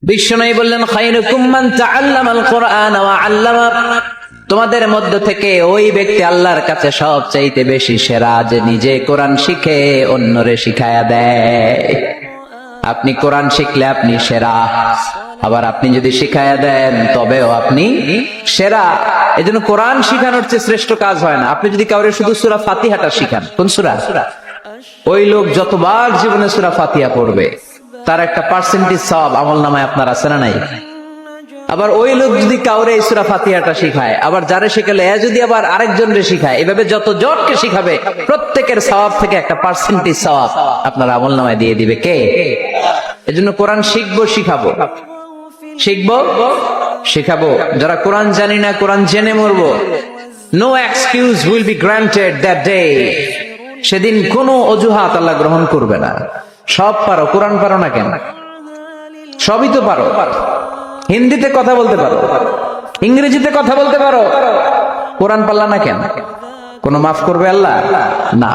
বিশ্বনবী বললেন, খায়রুকুম মান তাআল্লামাল কুরআন ওয়া আল্লামা। তোমাদের মধ্য থেকে ওই ব্যক্তি আল্লাহর কাছে সবচাইতে বেশি সেরা, যে নিজে কোরআন শিখে অন্যরে শিখায়া দেয়। আপনি কোরআন শিখলে আপনি সেরা, আবার আপনি যদি শিখায়া দেন তবেও আপনি সেরা। এজন্য কোরআন শিখানোর চেয়ে শ্রেষ্ঠ কাজ হয় না। আপনি যদি কাউরে শুধু সূরা ফাতিহাটা শিখান, কোন সূরা, ওই লোক যতবার জীবনে সূরা ফাতিহা পড়বে তার একটা পার্সেন্টেজ সওয়াব আমলনামায় আপনার আছে না নাই? আবার ওই লোক যদি কাউরে এই সূরা ফাতিহাটা শিখায়, আবার যারে শিখালে যদি আবার আরেকজনরে শিখায়, এভাবে যত জনকে শিখাবে প্রত্যেকের সওয়াব থেকে একটা পার্সেন্টেজ সওয়াব আপনার আমলনামায় দিয়ে দিবে কে? এজন্য কোরআন শিখবো, শিখাবো, শিখবো, শিখাবো। যারা কোরআন জানি না, কোরআন জেনে মরবো। No excuse will be granted that day. সেদিন কোনো অজুহাত আল্লাহ গ্রহণ করবে না। সব পারো, কোরআন পারো না কেন? সবই তো পারো। হিন্দিতে কথা বলতে পারো, ইংরেজিতে কথা বলতে পারো, কোরআন পারলা না কেন? কোনো মাফ করবে আল্লাহ? না।